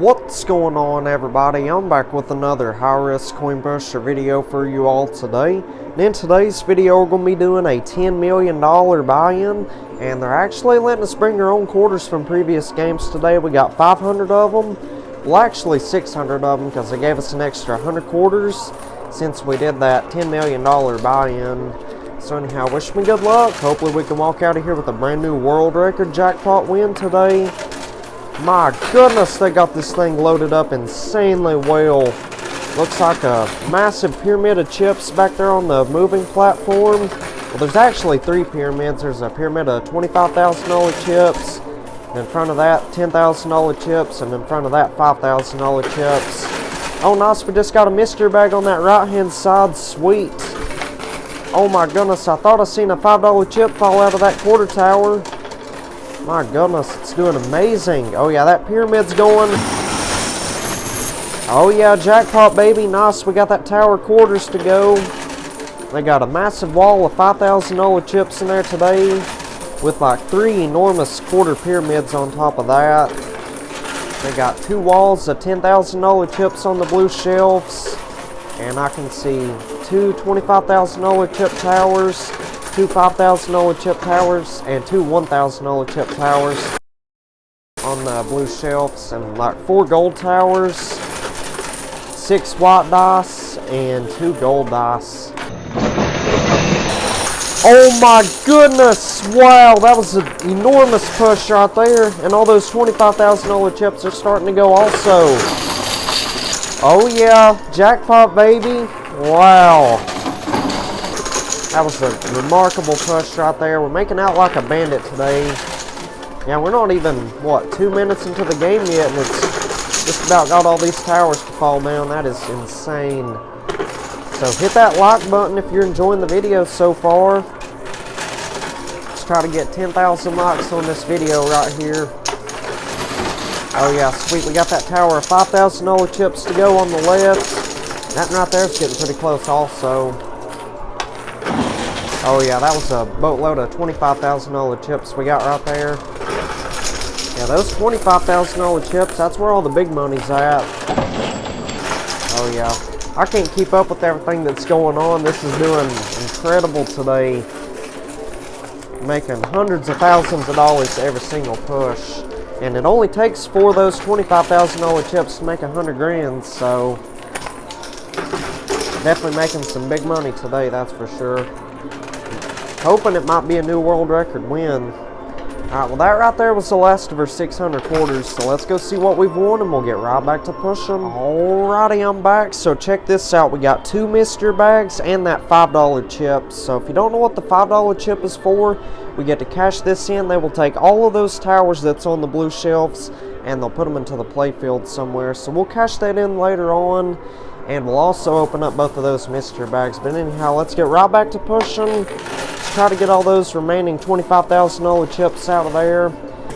What's going on, everybody? I'm back with another high-risk coin pusher video for you all today. And in today's video, we're going to be doing a $10 million buy-in, and they're actually letting us bring our own quarters from previous games today. We got 500 of them, well actually 600 of them, because they gave us an extra 100 quarters since we did that $10 million buy-in. So anyhow, wish me good luck. Hopefully we can walk out of here with a brand new world record jackpot win today. My goodness, they got this thing loaded up insanely well. Looks like a massive pyramid of chips back there on the moving platform. Well, there's actually three pyramids. There's a pyramid of $25,000 chips. In front of that, $10,000 chips. And in front of that, $5,000 chips. Oh, nice. We just got a mystery bag on that right-hand side. Sweet. Oh, my goodness. I thought I seen a $5 chip fall out of that quarter tower. My goodness, it's doing amazing. Oh yeah, that pyramid's going. Oh yeah, jackpot baby, nice. We got that tower quarters to go. They got a massive wall of $5,000 chips in there today, with like three enormous quarter pyramids on top of that. They got two walls of $10,000 chips on the blue shelves, and I can see two $25,000 chip towers, two $5,000 chip towers, and two $1,000 chip towers on the blue shelves, and like four gold towers, six white dice, and two gold dice. Oh my goodness! Wow, that was an enormous push right there, and all those $25,000 chips are starting to go also. Oh yeah, jackpot baby! Wow. That was a remarkable push right there. We're making out like a bandit today. Yeah, we're not even, what, 2 minutes into the game yet, and it's just about got all these towers to fall down. That is insane. So hit that like button if you're enjoying the video so far. Let's try to get 10,000 likes on this video right here. Oh yeah, sweet. We got that tower of $5,000 chips to go on the left. That right there is getting pretty close also. Oh yeah, that was a boatload of $25,000 chips we got right there. Yeah, those $25,000 chips, that's where all the big money's at. Oh yeah, I can't keep up with everything that's going on. This is doing incredible today. Making hundreds of thousands of dollars every single push. And it only takes four of those $25,000 chips to make 100 grand, so definitely making some big money today, that's for sure. Hoping it might be a new world record win. Alright, well that right there was the last of our 600 quarters, so let's go see what we've won and we'll get right back to pushing. Alrighty, I'm back, so check this out. We got two mystery bags and that $5 chip. So if you don't know what the $5 chip is for, we get to cash this in. They will take all of those towers that's on the blue shelves and they'll put them into the playfield somewhere. So we'll cash that in later on. And we'll also open up both of those mystery bags. But anyhow, let's get right back to pushing. Try to get all those remaining $25,000 chips out of there.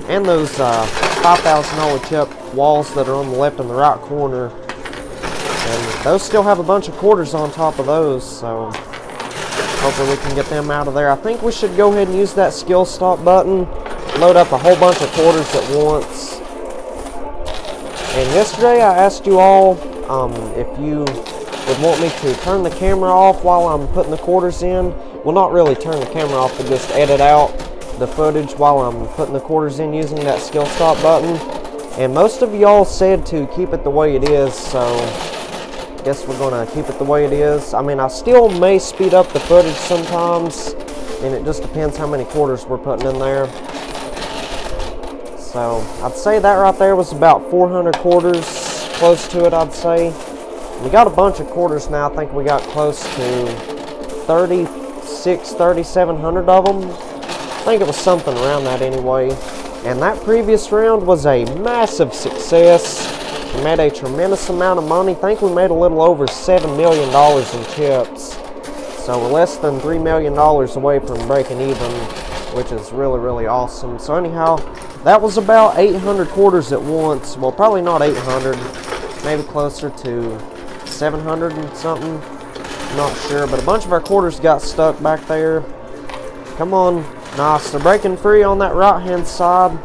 And those $5,000 chip walls that are on the left and the right corner. And those still have a bunch of quarters on top of those. So hopefully we can get them out of there. I think we should go ahead and use that skill stop button. Load up a whole bunch of quarters at once. And yesterday I asked you all if you would want me to turn the camera off while I'm putting the quarters in. Well, not really turn the camera off, but just edit out the footage while I'm putting the quarters in using that skill stop button. And most of y'all said to keep it the way it is, so I guess we're going to keep it the way it is. I mean, I still may speed up the footage sometimes, and it just depends how many quarters we're putting in there. So I'd say that right there was about 400 quarters. Close to it, I'd say. We got a bunch of quarters now. I think we got close to 3,700 of them. I think it was something around that anyway. And that previous round was a massive success. We made a tremendous amount of money. I think we made a little over $7 million in chips. So we're less than $3 million away from breaking even, which is really, really awesome. So anyhow, that was about 800 quarters at once. Well, probably not 800, maybe closer to 700 and something. Not sure, but a bunch of our quarters got stuck back there. Come on. Nice. They're breaking free on that right-hand side.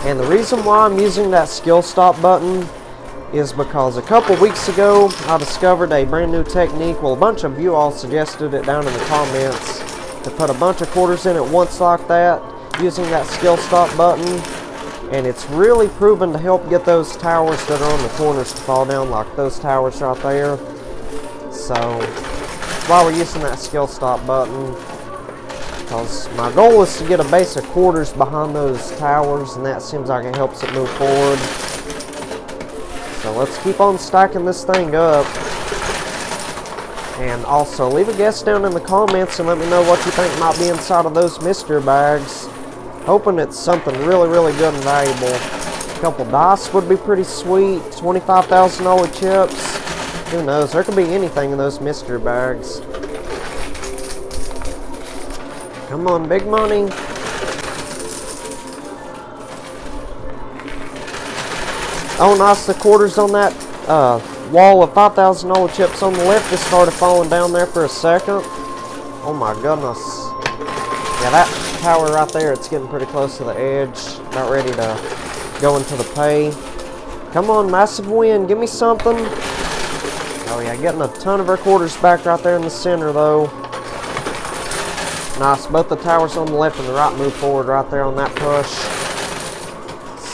And the reason why I'm using that skill stop button is because a couple weeks ago I discovered a brand new technique. Well, a bunch of you all suggested it down in the comments to put a bunch of quarters in at once like that using that skill stop button, and it's really proven to help get those towers that are on the corners to fall down, like those towers right there. So while we're using that skill stop button, because my goal is to get a base of quarters behind those towers, and that seems like it helps it move forward. So let's keep on stacking this thing up. And also, leave a guess down in the comments and let me know what you think might be inside of those mystery bags. Hoping it's something really, really good and valuable. A couple dice would be pretty sweet. $25,000 chips. Who knows? There could be anything in those mystery bags. Come on, big money. Oh, nice. The quarters on that wall of $5,000 chips on the left just started falling down there for a second. Oh my goodness. Yeah, that tower right there, it's getting pretty close to the edge. About ready to go into the pay. Come on, massive win. Give me something. Oh yeah, getting a ton of our quarters back right there in the center though. Nice. Both the towers on the left and the right move forward right there on that push.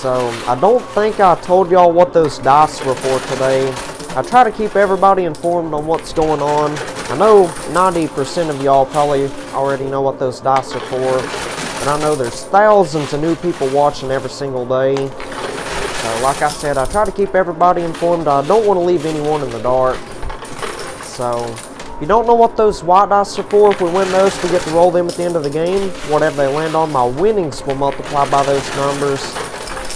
So, I don't think I told y'all what those dice were for today. I try to keep everybody informed on what's going on. I know 90% of y'all probably already know what those dice are for, but I know there's thousands of new people watching every single day. So, like I said, I try to keep everybody informed. I don't want to leave anyone in the dark. So, if you don't know what those white dice are for, if we win those, we get to roll them at the end of the game. Whatever they land on, my winnings will multiply by those numbers.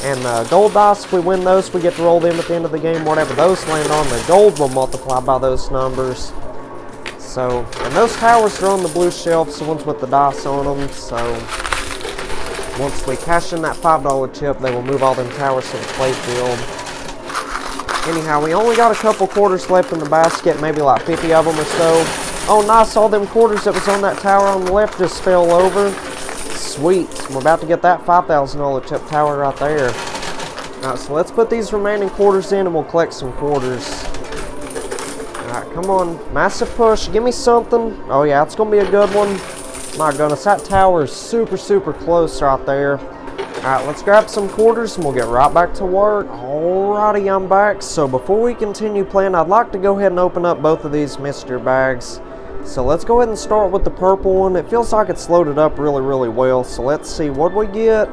And gold dice, if we win those, we get to roll them at the end of the game. Whatever those land on, the gold will multiply by those numbers. So, and those towers are on the blue shelves, the ones with the dice on them. So, once we cash in that $5 chip, they will move all them towers to the play field. Anyhow, we only got a couple quarters left in the basket, maybe like 50 of them or so. Oh, nice, all them quarters that was on that tower on the left just fell over. Sweet. We're about to get that $5,000 chip tower right there. Alright, so let's put these remaining quarters in and we'll collect some quarters. Alright, come on. Massive push. Give me something. Oh yeah, it's going to be a good one. My goodness, that tower is super, super close right there. Alright, let's grab some quarters and we'll get right back to work. Alrighty, I'm back. So before we continue playing, I'd like to go ahead and open up both of these mystery bags. So let's go ahead and start with the purple one. It feels like it's loaded up really, really well. So let's see what we get.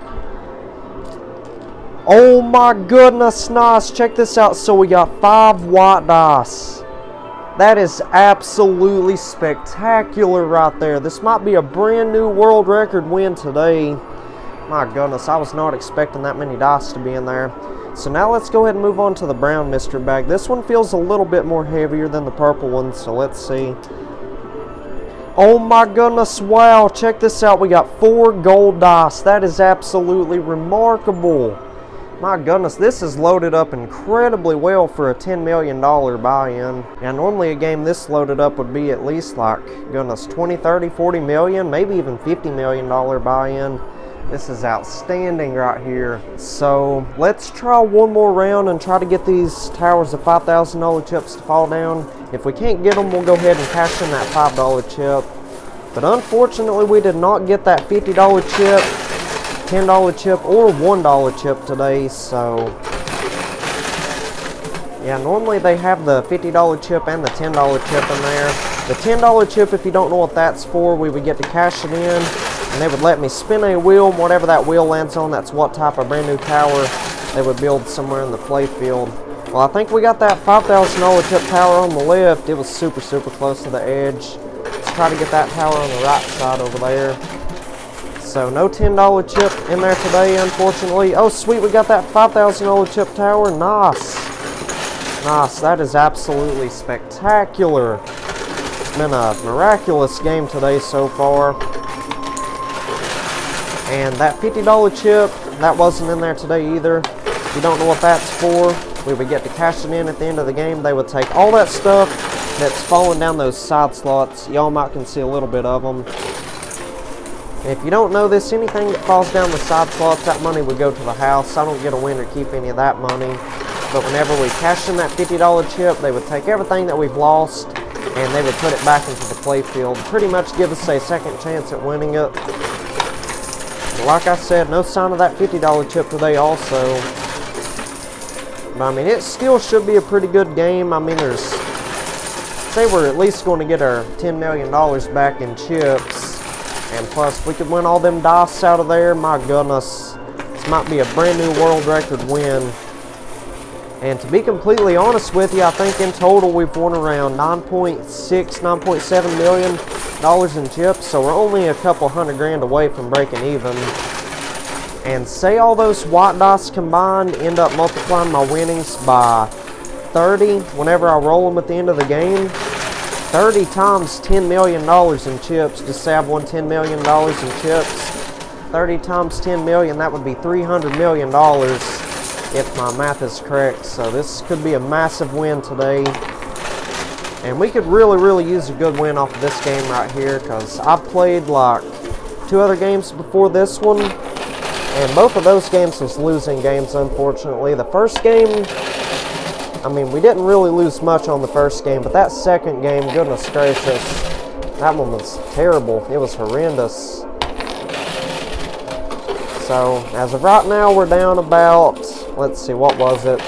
Oh my goodness, nice. Check this out. So we got 5 white dice. That is absolutely spectacular right there. This might be a brand new world record win today. My goodness, I was not expecting that many dice to be in there. So now let's go ahead and move on to the brown mystery bag. This one feels a little bit more heavier than the purple one. So let's see. Oh my goodness, wow, check this out. We got 4 gold dice. That is absolutely remarkable. My goodness, this is loaded up incredibly well for a $10 million buy-in. And normally a game this loaded up would be at least like, goodness, 20, 30, 40 million, maybe even $50 million buy-in. This is outstanding right here. So let's try one more round and try to get these towers of $5,000 chips to fall down. If we can't get them, we'll go ahead and cash in that $5 chip. But unfortunately, we did not get that $50 chip, $10 chip, or $1 chip today. So yeah, normally they have the $50 chip and the $10 chip in there. The $10 chip, if you don't know what that's for, we would get to cash it in. And they would let me spin a wheel, and whatever that wheel lands on, that's what type of brand new tower they would build somewhere in the play field. Well, I think we got that $5,000 chip tower on the left. It was super, super close to the edge. Let's try to get that tower on the right side over there. So no $10 chip in there today, unfortunately. Oh, sweet, we got that $5,000 chip tower. Nice. Nice, that is absolutely spectacular. It's been a miraculous game today so far. And that $50 chip, that wasn't in there today either. If you don't know what that's for, we would get to cash it in at the end of the game. They would take all that stuff that's falling down those side slots. Y'all might can see a little bit of them. If you don't know this, anything that falls down the side slots, that money would go to the house. I don't get a win or keep any of that money. But whenever we cash in that $50 chip, they would take everything that we've lost and they would put it back into the play field. Pretty much give us a second chance at winning it. But like I said, no sign of that $50 chip today also. But I mean, it still should be a pretty good game. I mean, say we're at least going to get our $10 million back in chips. And plus, if we could win all them dice out of there, my goodness, this might be a brand new world record win. And to be completely honest with you, I think in total we've won around $9.7 million in chips. So we're only a couple $100,000 away from breaking even. And say all those white dice combined end up multiplying my winnings by 30 whenever I roll them at the end of the game. 30 times $10 million in chips. Just say I've won $10 million in chips. 30 times 10 million, that would be $300 million if my math is correct. So this could be a massive win today. And we could really use a good win off of this game right here, because I've played like 2 other games before this one. And both of those games was losing games, unfortunately. The first game, I mean, we didn't really lose much on the first game, but that second game, goodness gracious, that one was terrible. It was horrendous. So, as of right now, we're down about, let's see, what was it?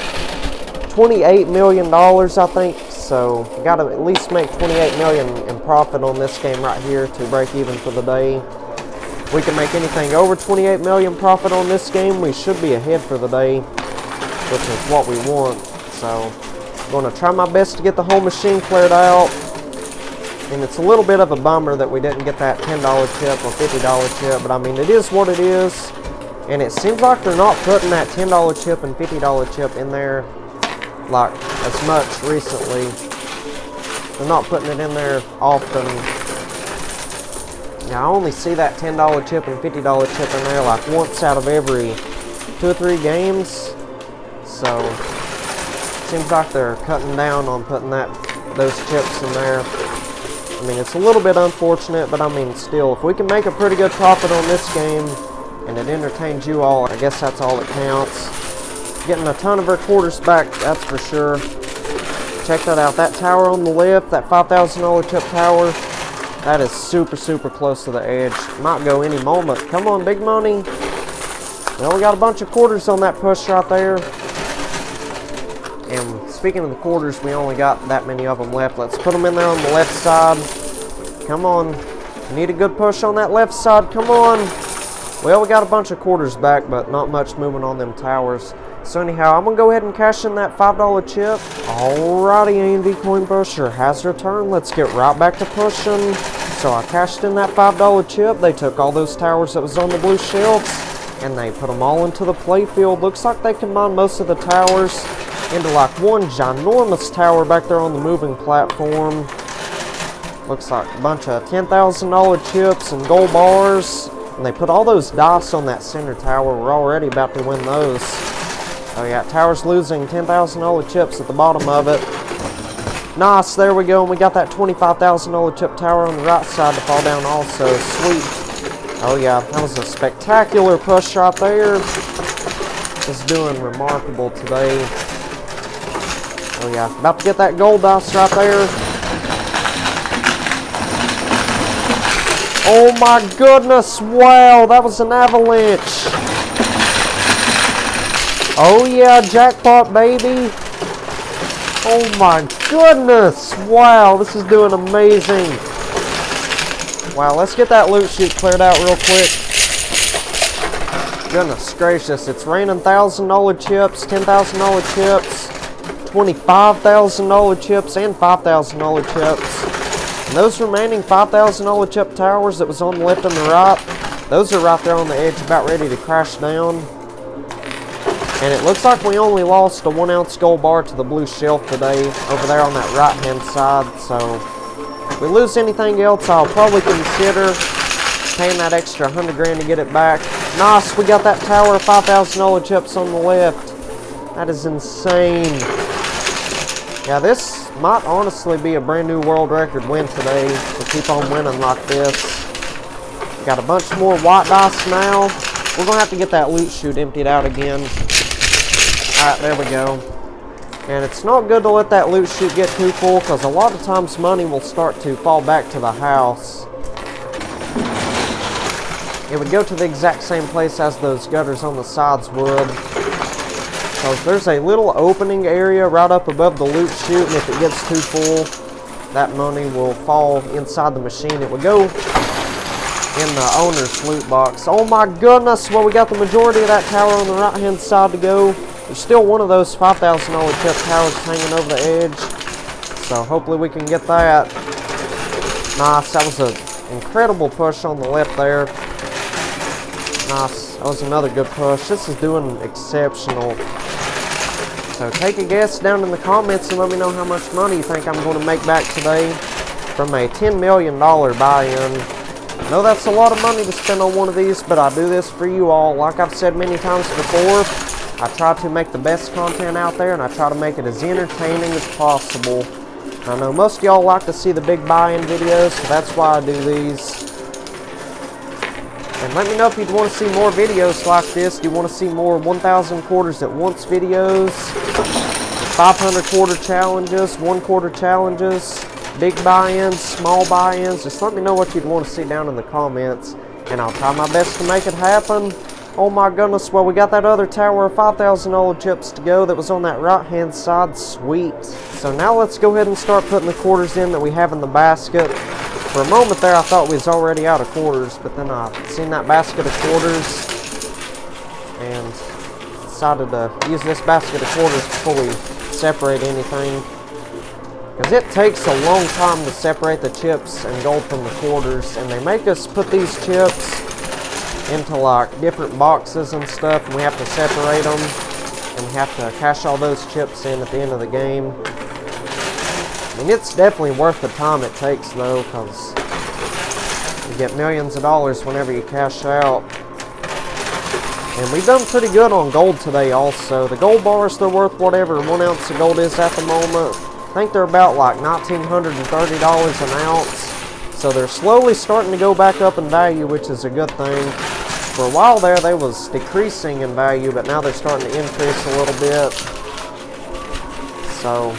$28 million, I think. So, we got to at least make $28 million in profit on this game right here to break even for the day. If we can make anything over $28 million profit on this game, we should be ahead for the day, which is what we want. So, I'm going to try my best to get the whole machine cleared out. And it's a little bit of a bummer that we didn't get that $10 chip or $50 chip. But I mean, it is what it is. And it seems like they're not putting that $10 chip and $50 chip in there like as much recently. They're not putting it in there often. Yeah, I only see that $10 chip and $50 chip in there like once out of every 2 or 3 games. So, seems like they're cutting down on putting those chips in there. I mean, it's a little bit unfortunate, but I mean, still, if we can make a pretty good profit on this game and it entertains you all, I guess that's all that counts. Getting a ton of our quarters back, that's for sure. Check that out. That tower on the left, that $5,000 chip tower, that is super close to the edge. Might go any moment. Come on, big money. Well, we got a bunch of quarters on that push right there. And speaking of the quarters, we only got that many of them left. Let's put them in there on the left side. Come on. We need a good push on that left side. Come on. Well, we got a bunch of quarters back, but not much moving on them towers. So anyhow, I'm going to go ahead and cash in that $5 chip. Alrighty, A&V Coin Pusher has returned. Let's get right back to pushing. So I cashed in that $5 chip. They took all those towers that was on the blue shelves, and they put them all into the play field. Looks like they combined most of the towers into like one ginormous tower back there on the moving platform. Looks like a bunch of $10,000 chips and gold bars. And they put all those dice on that center tower. We're already about to win those. Oh yeah, tower's losing $10,000 chips at the bottom of it. Nice, there we go. And we got that $25,000 chip tower on the right side to fall down also. Sweet. Oh yeah, that was a spectacular push right there. Just doing remarkable today. Oh yeah, about to get that gold dice right there. Oh my goodness, wow, that was an avalanche. Oh yeah, jackpot baby. Oh my goodness, wow, this is doing amazing. Wow, let's get that loot chute cleared out real quick. Goodness gracious, it's raining $1,000 chips, $10,000 chips, $25,000 chips, and $5,000 chips. And those remaining $5,000 chip towers that was on the left and the right, those are right there on the edge about ready to crash down. And it looks like we only lost a 1 ounce gold bar to the blue shelf today over there on that right hand side. So if we lose anything else, I'll probably consider paying that extra $100,000 to get it back. Nice, we got that tower of $5,000 chips on the left. That is insane. Yeah, this might honestly be a brand new world record win today to keep on winning like this. Got a bunch more white dice now. We're going to have to get that loot chute emptied out again. Alright, there we go. And it's not good to let that loot chute get too full, because a lot of times money will start to fall back to the house. It would go to the exact same place as those gutters on the sides would. Because there's a little opening area right up above the loot chute, and if it gets too full, that money will fall inside the machine. It would go in the owner's loot box. Oh my goodness, well, we got the majority of that tower on the right hand side to go. There's still one of those $5,000 chip towers hanging over the edge, so hopefully we can get that. Nice, that was an incredible push on the left there. Nice, that was another good push. This is doing exceptional. So take a guess down in the comments and let me know how much money you think I'm going to make back today from a $10 million buy-in. I know that's a lot of money to spend on one of these, but I do this for you all. Like I've said many times before, I try to make the best content out there, and I try to make it as entertaining as possible. I know most of y'all like to see the big buy-in videos, so that's why I do these. And let me know if you'd want to see more videos like this. Do you want to see more 1,000 quarters at once videos, 500 quarter challenges, 1 quarter challenges, big buy-ins, small buy-ins? Just let me know what you'd want to see down in the comments, and I'll try my best to make it happen. Oh my goodness, well, we got that other tower of $5,000 chips to go that was on that right hand side. Sweet. So now let's go ahead and start putting the quarters in that we have in the basket. For a moment there I thought we was already out of quarters, but then I seen that basket of quarters and decided to use this basket of quarters before we separate anything. Because it takes a long time to separate the chips and gold from the quarters, and they make us put these chips into like different boxes and stuff, and we have to separate them, and we have to cash all those chips in at the end of the game. I mean, it's definitely worth the time it takes though, because you get millions of dollars whenever you cash out. And we've done pretty good on gold today also. The gold bars, they're worth whatever 1 ounce of gold is at the moment. I think they're about like $1,930 an ounce. So they're slowly starting to go back up in value, which is a good thing. For a while there, they was decreasing in value, but now they're starting to increase a little bit. So,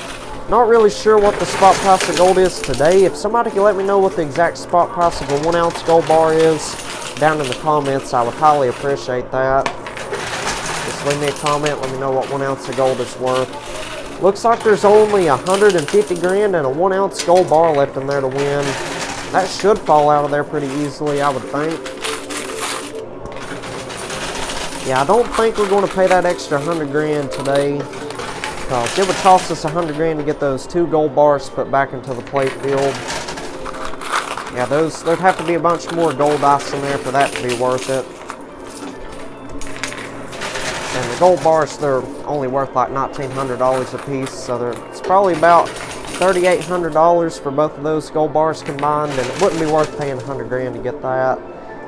not really sure what the spot price of gold is today. If somebody can let me know what the exact spot price of a 1 ounce gold bar is down in the comments, I would highly appreciate that. Just leave me a comment, let me know what 1 ounce of gold is worth. Looks like there's only 150 grand and a 1 ounce gold bar left in there to win. That should fall out of there pretty easily, I would think. Yeah, I don't think we're going to pay that extra 100 grand today, because it would cost us 100 grand to get those 2 gold bars put back into the play field. Yeah, there'd have to be a bunch more gold dice in there for that to be worth it. And the gold bars, they're only worth like $1,900 a piece, so it's probably about $3,800 for both of those gold bars combined, and it wouldn't be worth paying 100 grand to get that.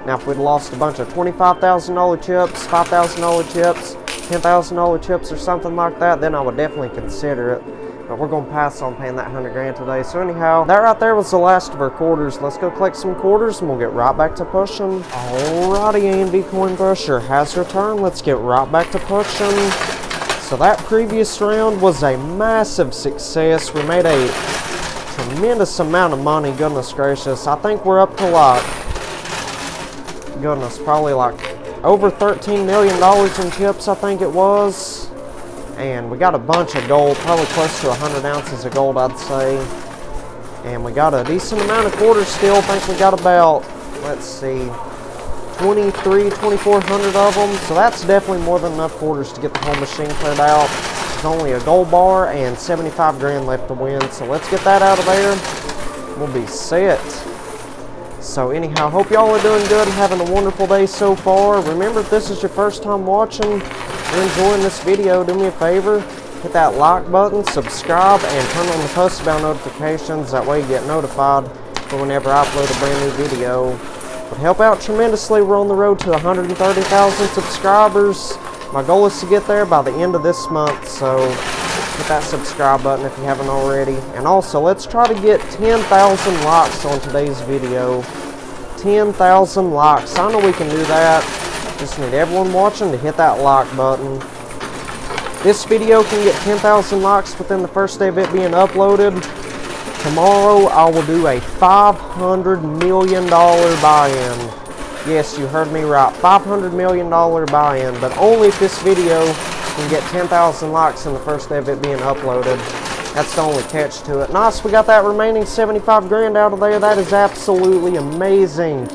Now, if we'd lost a bunch of $25,000 chips, $5,000 chips, $10,000 chips or something like that, then I would definitely consider it. But we're going to pass on paying that 100 grand today. So anyhow, that right there was the last of our quarters. Let's go collect some quarters and we'll get right back to pushing. Alrighty, A&B Coin Crusher has returned. Let's get right back to pushing. So that previous round was a massive success. We made a tremendous amount of money, goodness gracious. I think we're up to like, goodness, probably like over $13 million in chips, I think it was. And we got a bunch of gold, probably close to 100 ounces of gold, I'd say. And we got a decent amount of quarters still. I think we got about, let's see, 2,400 of them. So that's definitely more than enough quarters to get the whole machine cleared out. There's only a gold bar and 75 grand left to win. So let's get that out of there. We'll be set. So anyhow, hope y'all are doing good and having a wonderful day so far. Remember, if this is your first time watching or enjoying this video, do me a favor, hit that like button, subscribe, and turn on the post bell notifications. That way you get notified for whenever I upload a brand new video. It would help out tremendously. We're on the road to 130,000 subscribers. My goal is to get there by the end of this month, so hit that subscribe button if you haven't already. And also, let's try to get 10,000 likes on today's video. 10,000 likes. I know we can do that. Just need everyone watching to hit that like button. This video can get 10,000 likes within the first day of it being uploaded. Tomorrow I will do a $500 million buy-in. Yes, you heard me right, $500 million buy-in, but only if this video can get 10,000 likes in the first day of it being uploaded. That's the only catch to it. Nice, we got that remaining 75 grand out of there. That is absolutely amazing.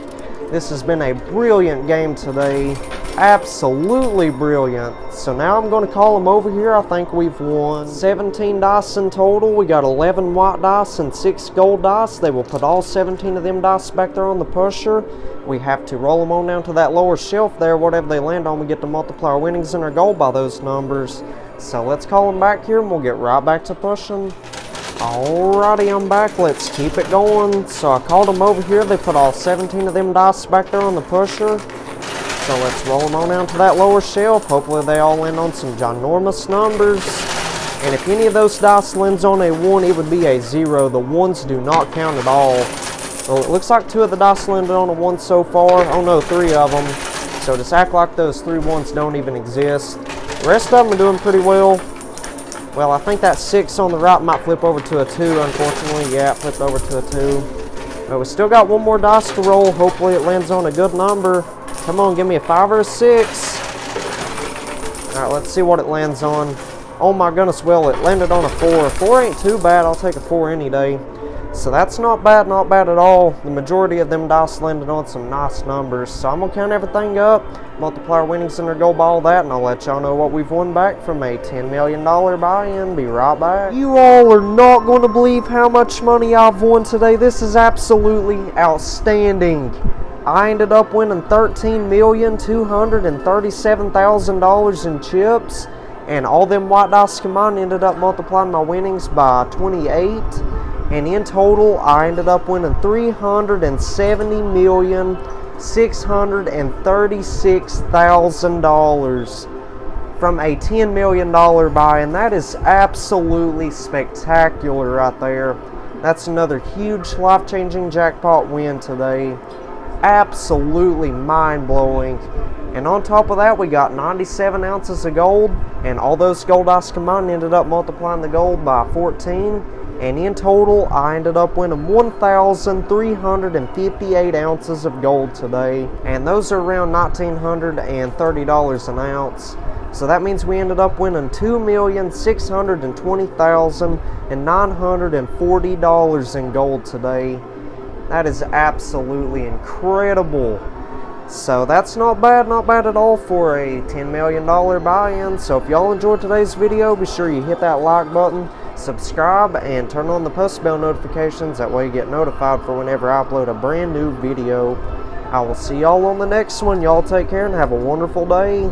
This has been a brilliant game today. Absolutely brilliant. So now I'm going to call them over here. I think we've won 17 dice in total. We got 11 white dice and 6 gold dice. They will put all 17 of them dice back there on the pusher. We have to roll them on down to that lower shelf there. Whatever they land on, we get to multiply our winnings and our gold by those numbers. So let's call them back here and we'll get right back to pushing. Alrighty, I'm back. Let's keep it going. So I called them over here. They put all 17 of them dice back there on the pusher. So let's roll them on down to that lower shelf. Hopefully they all land on some ginormous numbers. And if any of those dice lands on a 1, it would be a 0. The 1s do not count at all. Well, it looks like 2 of the dice landed on a 1 so far. Oh no, 3 of them. So just act like those 3 1s don't even exist. The rest of them are doing pretty well. Well, I think that 6 on the right might flip over to a 2, unfortunately. Yeah, it flipped over to a 2. But we still got 1 more dice to roll. Hopefully it lands on a good number. Come on, give me a 5 or a 6. Alright, let's see what it lands on. Oh my goodness, well, it landed on a 4. 4 ain't too bad. I'll take a 4 any day. So that's not bad at all. The majority of them dice landed on some nice numbers. So I'm going to count everything up, multiply our winnings and our gold by all that, and I'll let y'all know what we've won back from a $10 million buy-in. Be right back. You all are not going to believe how much money I've won today. This is absolutely outstanding. I ended up winning $13,237,000 in chips, and all them white dice combined ended up multiplying my winnings by 28. And in total, I ended up winning $370,636,000 from a $10 million buy-in. That is absolutely spectacular right there. That's another huge life-changing jackpot win today. Absolutely mind-blowing. And on top of that, we got 97 ounces of gold, and all those gold dice combined ended up multiplying the gold by 14. And in total, I ended up winning 1,358 ounces of gold today. And those are around $1,930 an ounce. So that means we ended up winning $2,620,940 in gold today. That is absolutely incredible. So that's not bad at all for a $10 million buy-in. So if y'all enjoyed today's video, be sure you hit that like button, subscribe, and turn on the post bell notifications. That way you get notified for whenever I upload a brand new video. I will see y'all on the next one. Y'all take care and have a wonderful day.